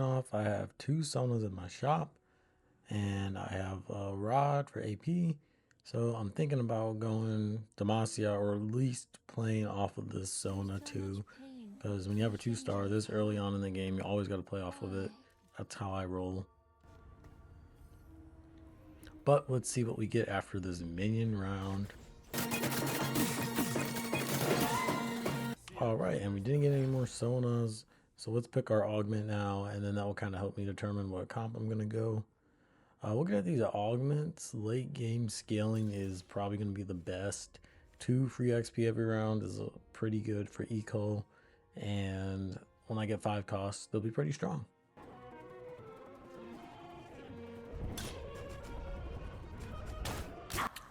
Off, I have 2 sonas in my shop, and I have a rod for AP. So I'm thinking about going Demacia, or at least playing off of this Sona too. Because when you have a 2-star this early on in the game, you always got to play off of it. That's how I roll. But let's see what we get after this minion round. Alright, and we didn't get any more Sonas. So let's pick our augment now, and then that will kind of help me determine what comp I'm going to go. Looking at these augments, late game scaling is probably going to be the best. 2 free XP every round is pretty good for eco, and when I get 5 costs, they'll be pretty strong.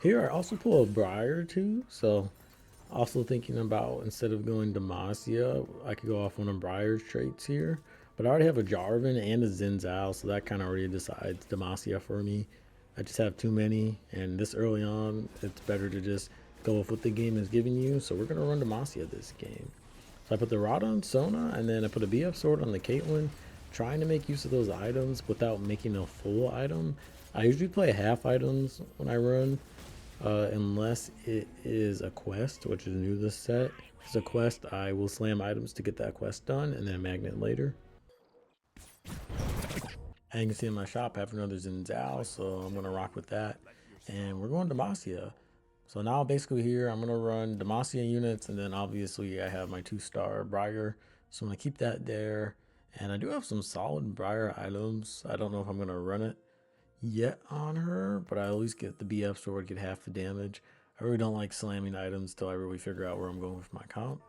Here I also pull a Briar too, so also thinking about, instead of going Demacia, I could go off one of Briar's traits here. But I already have a Jarvan and a Xin Zhao, so that kind of already decides Demacia for me. I just have too many, and this early on, it's better to just go with what the game is giving you. So we're going to run Demacia this game. So I put the Rod on Sona, and then I put a BF sword on the Caitlyn, trying to make use of those items without making a full item. I usually play half items when I run, unless it is a quest, which is new this set. If it's a quest, I will slam items to get that quest done, and then magnet later. And you can see in my shop I have another Xin Zhao, so I'm going to rock with that. And we're going Demacia. So now basically here I'm going to run Demacia units, and then obviously I have my 2-star Briar. So I'm going to keep that there. And I do have some solid Briar items. I don't know if I'm going to run it yet on her, but I at least get the BF sword, get half the damage. I really don't like slamming items till I really figure out where I'm going with my comp.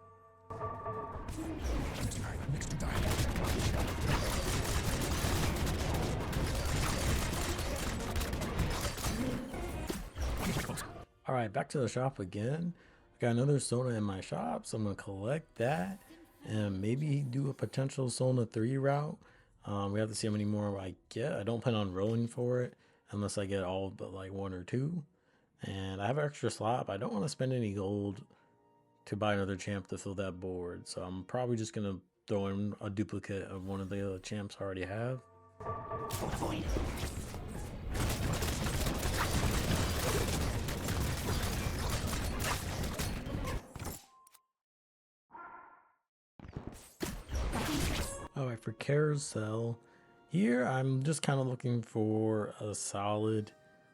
Alright, back to the shop again. I got another Sona in my shop, so I'm going to collect that and maybe do a potential Sona 3 route. We have to see how many more I get. I don't plan on rolling for it unless I get all but like 1 or 2. And I have an extra slot, but I don't want to spend any gold to buy another champ to fill that board. So I'm probably just going to throw in a duplicate of one of the other champs I already have. Alright, for carousel, here I'm just kind of looking for a solid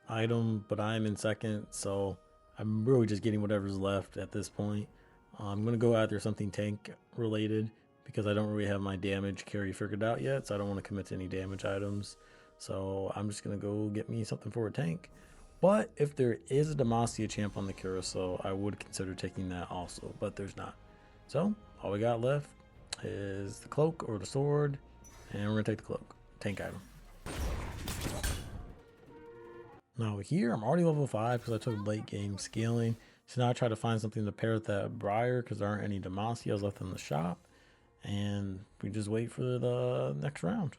item, but I'm in second, so I'm really just getting whatever's left at this point. I'm going to go after something tank related, because I don't really have my damage carry figured out yet, so I don't want to commit to any damage items. So I'm just going to go get me something for a tank. But if there is a Demacia champ on the carousel, I would consider taking that also, but there's not. So all we got left is the cloak or the sword, and we're gonna take the cloak, tank item. Now here I'm already level 5 because I took late game scaling, so now I try to find something to pair with that Briar because there aren't any Demacias left in the shop, and we just wait for the next round.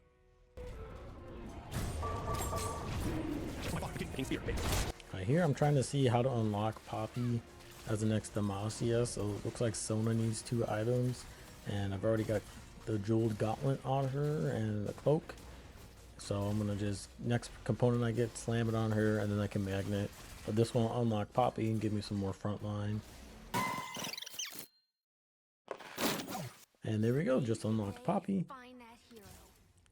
Right here I'm trying to see how to unlock Poppy as the next Demacia, so it looks like Sona needs 2 items. And I've already got the jeweled gauntlet on her and the cloak. So I'm going to just, next component I get, slam it on her, and then I can magnet. But this will unlock Poppy and give me some more front line. And there we go, just unlocked Poppy.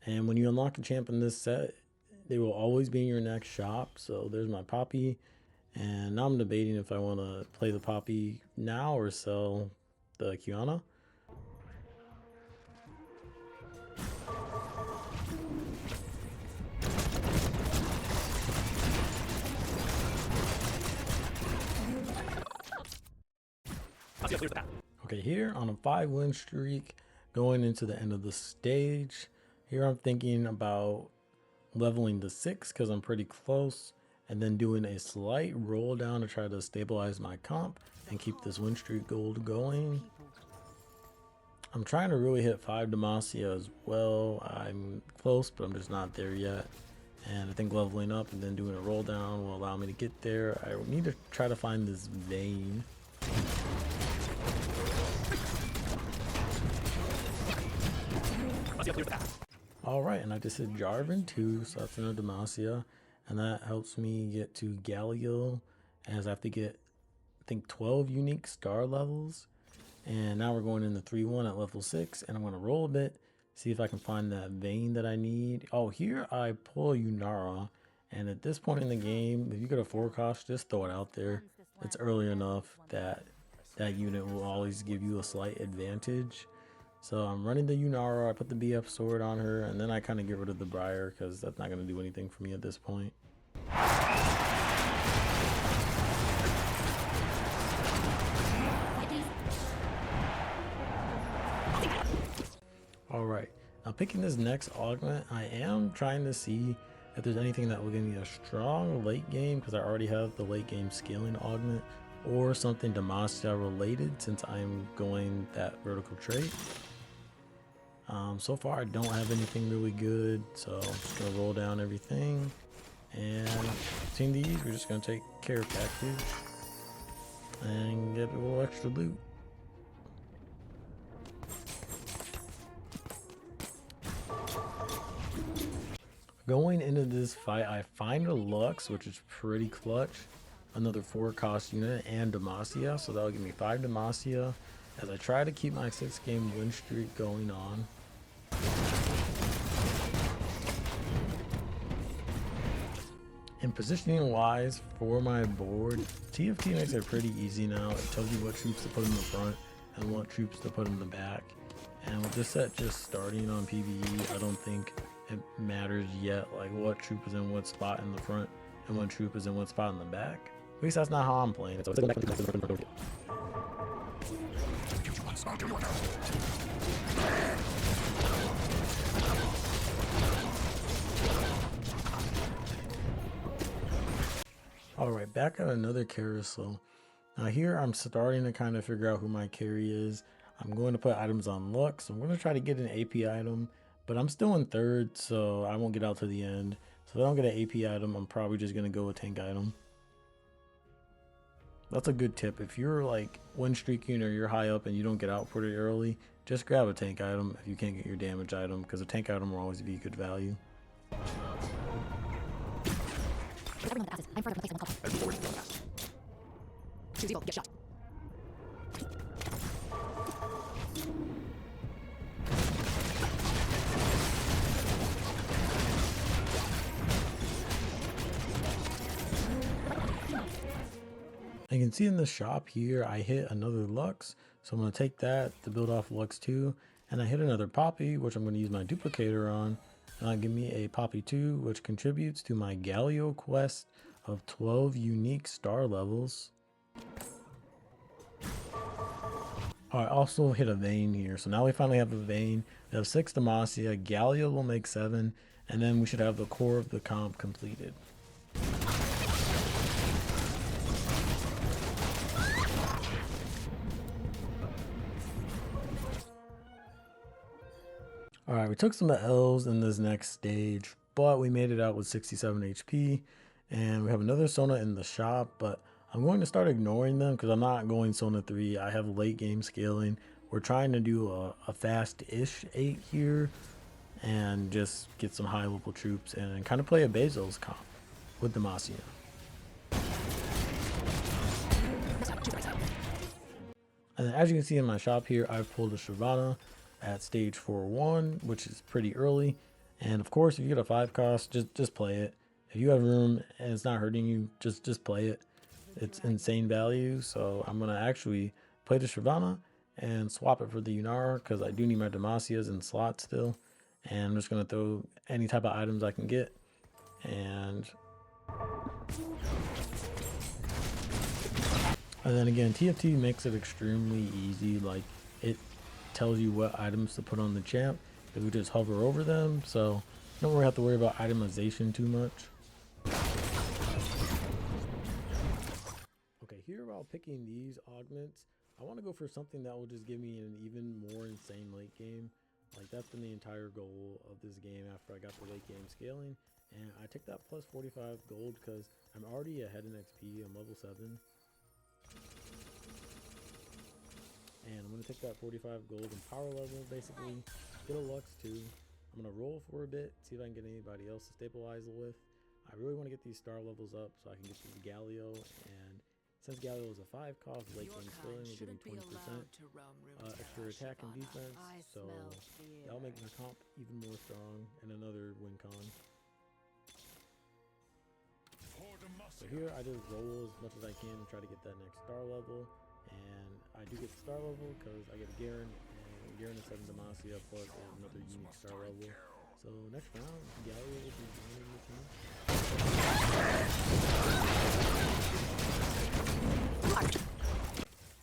And when you unlock a champ in this set, they will always be in your next shop. So there's my Poppy. And now I'm debating if I want to play the Poppy now or sell the Kiana. Okay, here on a 5-win streak going into the end of the stage, here I'm thinking about leveling to 6 because I'm pretty close, and then doing a slight roll down to try to stabilize my comp and keep this win streak gold going. I'm trying to really hit 5 Demacia as well. I'm close, but I'm just not there yet. And I think leveling up and then doing a roll down will allow me to get there. I need to try to find this vein. Alright, and I just hit Jarvan too, so that's another Demacia. And that helps me get to Galio, as I have to get, I think, 12 unique star levels. And now we're going into 3-1 at level 6, and I'm going to roll a bit, see if I can find that vein that I need. Oh, here I pull Yunara, and at this point in the game, if you get a forecast, just throw it out there. It's early enough that that unit will always give you a slight advantage. So I'm running the Yunara, I put the BF sword on her, and then I kind of get rid of the Briar, because that's not going to do anything for me at this point. Alright, now picking this next augment, I am trying to see if there's anything that will give me a strong late game, because I already have the late game scaling augment, or something Demacia related, since I'm going that vertical trait. So far I don't have anything really good, so I'm just going to roll down everything. And seeing these, we're just going to take care of package and get a little extra loot. Going into this fight, I find a Lux, which is pretty clutch. Another 4-cost unit and Demacia, so that'll give me 5 Demacia as I try to keep my 6-game win streak going on. And positioning wise for my board, TFT makes it pretty easy now. It tells you what troops to put in the front and what troops to put in the back. And with this set just starting on PBE, I don't think it matters yet, like what troop is in what spot in the front and what troop is in what spot in the back. At least that's not how I'm playing it. So alright, back at another carousel. Now here I'm starting to kind of figure out who my carry is. I'm going to put items on Lux. I'm going to try to get an AP item, but I'm still in third, so I won't get out to the end. So if I don't get an AP item, I'm probably just going to go with tank item. That's a good tip. If you're like win streaking or you're high up and you don't get out pretty early, just grab a tank item if you can't get your damage item, because a tank item will always be good value. Get shot. You can see in the shop here, I hit another Lux, so I'm going to take that to build off Lux 2, and I hit another Poppy, which I'm going to use my duplicator on, and that'll give me a Poppy 2, which contributes to my Galio quest of 12 unique star levels. I also hit a vein here, so now we finally have a vein. We have 6 Demacia, Galio will make 7, and then we should have the core of the comp completed. Alright, we took some L's in this next stage, but we made it out with 67 HP, and we have another Sona in the shop, but I'm going to start ignoring them because I'm not going Sona 3. I have late game scaling. We're trying to do a fast-ish 8 here and just get some high level troops and kind of play a Bezos comp with Demacia. And then as you can see in my shop here, I've pulled a Shyvana at stage 4-1, which is pretty early. And of course, if you get a 5-cost, just play it. If you have room and it's not hurting you, just play it. It's insane value. So I'm gonna actually play the Shyvana and swap it for the Yunara because I do need my Demacias in slot still. And I'm just gonna throw any type of items I can get. And then again, TFT makes it extremely easy. Like, it tells you what items to put on the champ if we just hover over them, so you don't really have to worry about itemization too much. Okay, here while picking these augments, I want to go for something that will just give me an even more insane late game. Like, that's been the entire goal of this game after I got the late game scaling, and I took that plus 45 gold because I'm already ahead in XP. I'm level 7. And I'm going to take that 45 gold and power level, basically, get a Lux 2, I'm going to roll for a bit, see if I can get anybody else to stabilize with. I really want to get these star levels up so I can get to Galio, and since Galio is a 5 cost, late game skilling will give me 20% extra attack and defense, so that'll make my comp even more strong, and another win con. So here I just roll as much as I can to try to get that next star level, and I do get the star level because I get a Garen, and Garen is 7 Demacia plus another unique star level. So next round, Galio will be joining the team.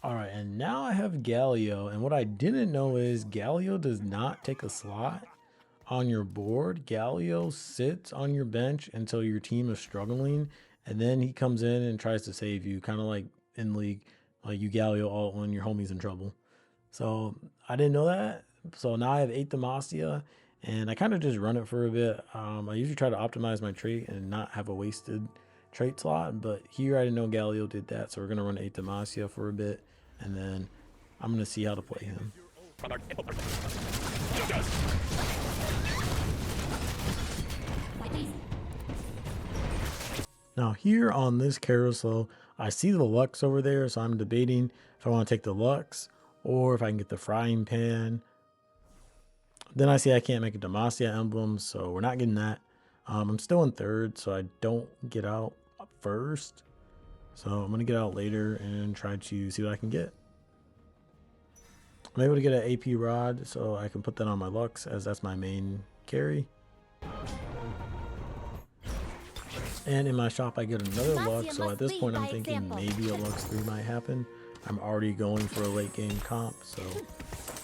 Alright, and now I have Galio, and what I didn't know is Galio does not take a slot on your board. Galio sits on your bench until your team is struggling, and then he comes in and tries to save you, kind of like in League, like you Galio all when your homie's in trouble. So I didn't know that. So now I have 8 Demacia, and I kind of just run it for a bit. I usually try to optimize my trait and not have a wasted trait slot, but here I didn't know Galio did that, so we're gonna run 8 Demacia for a bit, and then I'm gonna see how to play him. Now here on this carousel, I see the Lux over there, so I'm debating if I want to take the Lux or if I can get the frying pan. Then I see I can't make a Demacia emblem, so we're not getting that. I'm still in third, so I don't get out first. So I'm going to get out later and try to see what I can get. I'm able to get an AP rod, so I can put that on my Lux as that's my main carry. And in my shop I get another Lux, so at this point I'm thinking maybe a Lux 3 might happen. I'm already going for a late game comp, so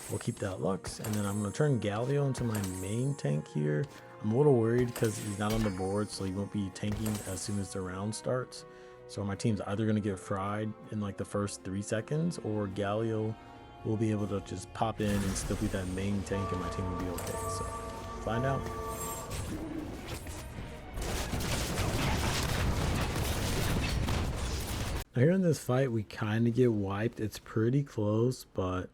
we'll keep that Lux. And then I'm going to turn Galio into my main tank here. I'm a little worried because he's not on the board, so he won't be tanking as soon as the round starts. So my team's either going to get fried in like the first 3 seconds, or Galio will be able to just pop in and still be that main tank and my team will be okay. So find out. Now here in this fight, we kind of get wiped. It's pretty close, but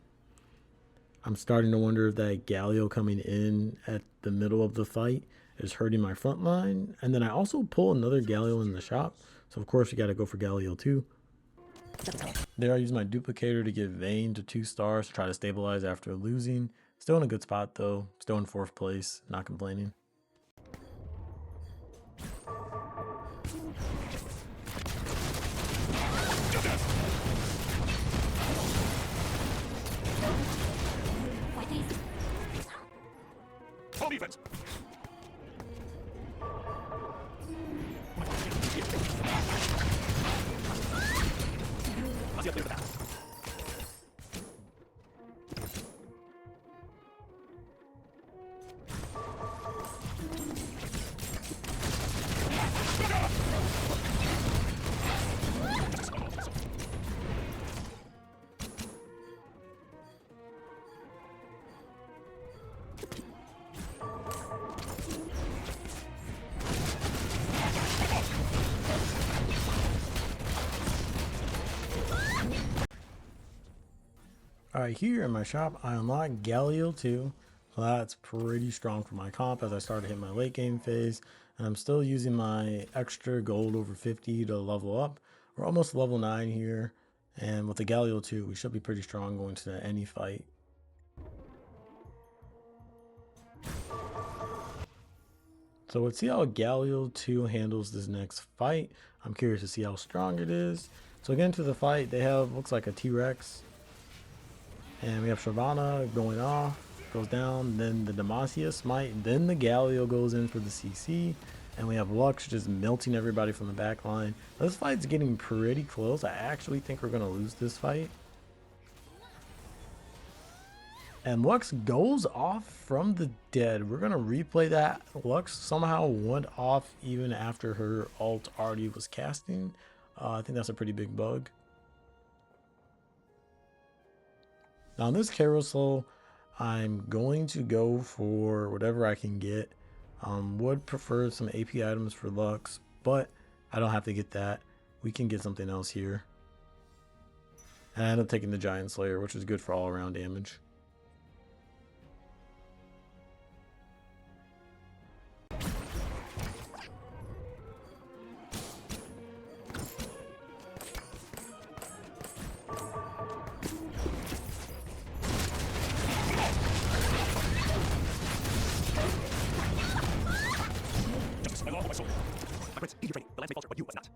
I'm starting to wonder if that Galio coming in at the middle of the fight is hurting my front line. And then I also pull another Galio in the shop. So of course you got to go for Galio too. There I use my duplicator to get Vayne to 2 stars to try to stabilize after losing. Still in a good spot though. Still in 4th place. Not complaining. Full defense. Let's get clear the path. Alright, here in my shop, I unlocked Galio 2. So that's pretty strong for my comp as I start to hit my late game phase. And I'm still using my extra gold over 50 to level up. We're almost level 9 here. And with the Galio 2, we should be pretty strong going to any fight. So let's see how Galio 2 handles this next fight. I'm curious to see how strong it is. So again, to the fight, they have, looks like a T-Rex. And we have Shyvana going off, goes down, then the Demacia smite, then the Galio goes in for the CC, and we have Lux just melting everybody from the back line. This fight's getting pretty close. I actually think we're going to lose this fight. And Lux goes off from the dead. We're going to replay that. Lux somehow went off even after her ult already was casting. I think that's a pretty big bug. Now in this carousel, I'm going to go for whatever I can get. Would prefer some AP items for Lux, but I don't have to get that. We can get something else here. And I end up taking the Giant Slayer, which is good for all around damage. training. The lands may falter, but you must not.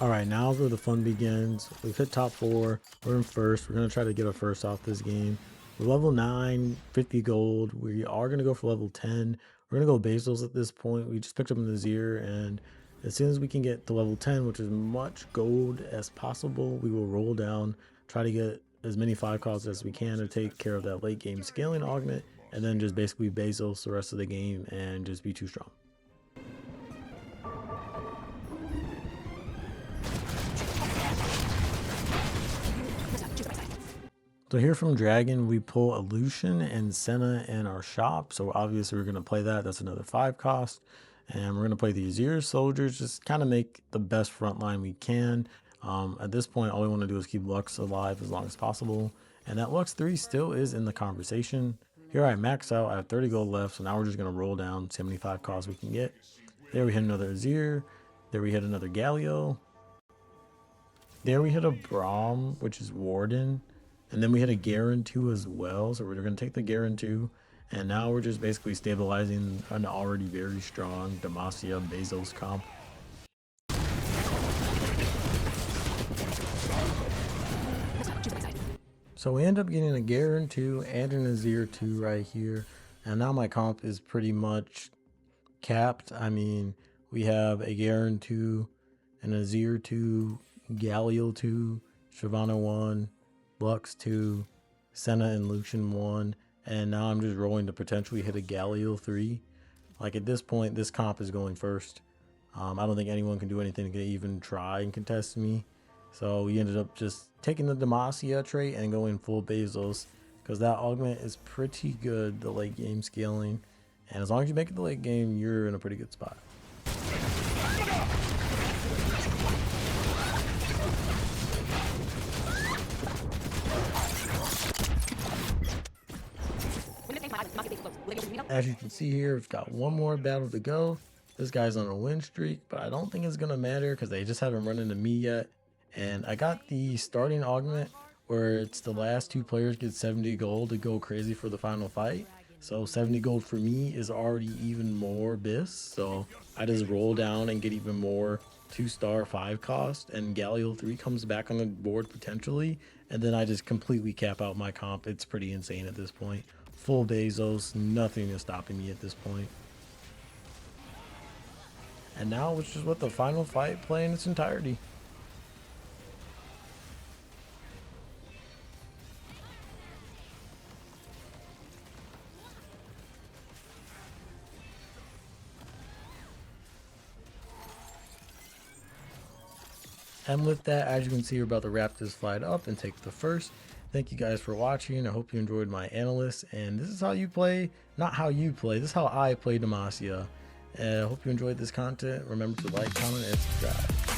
All right, now's where the fun begins. We've hit top 4. We're in first. We're going to try to get a first off this game. We're level 9, 50 gold. We are going to go for level 10. We're going to go Bezos at this point. We just picked up Nazir, and as soon as we can get to level 10, which is much gold as possible, we will roll down, try to get as many 5 costs as we can to take care of that late game scaling augment, and then just basically Bezos the rest of the game and just be too strong. So here from Dragon, we pull Illusion and Senna in our shop. So obviously we're going to play that. That's another 5 cost. And we're going to play the Azir soldiers, just kind of make the best front line we can. At this point, all we want to do is keep Lux alive as long as possible. And that Lux 3 still is in the conversation. Here I max out. I have 30 gold left. So now we're just going to roll down 75 costs we can get. There we hit another Azir. There we hit another Galio. There we hit a Braum, which is Warden. And then we hit a Garen 2 as well, so we're going to take the Garen 2, and now we're just basically stabilizing an already very strong Demacia Bezos comp. So we end up getting a Garen 2 and an Azir 2 right here, and now my comp is pretty much capped. I mean, we have a Garen 2, an Azir 2, Galio 2, Shyvana 1, Lux 2, Senna and Lucian 1, and now I'm just rolling to potentially hit a Galio 3. Like at this point, this comp is going first. I don't think anyone can do anything to even try and contest me. So we ended up just taking the Demacia trait and going full Bezos, because that augment is pretty good, the late game scaling. And as long as you make it the late game, you're in a pretty good spot. As you can see here, we've got one more battle to go. This guy's on a win streak, but I don't think it's going to matter because they just haven't run into me yet. And I got the starting augment where it's the last 2 players get 70 gold to go crazy for the final fight. So 70 gold for me is already even more bis. So I just roll down and get even more 2-star 5 cost, and Galio 3 comes back on the board potentially. And then I just completely cap out my comp. It's pretty insane at this point. Full Bezos, nothing is stopping me at this point. And now it's just let the final fight play in its entirety. And with that, as you can see, we're about to wrap this fight up and take the first. Thank you guys for watching. I hope you enjoyed my analyst. And this is how you play, not how you play. This is how I play Demacia. I hope you enjoyed this content. Remember to like, comment, and subscribe.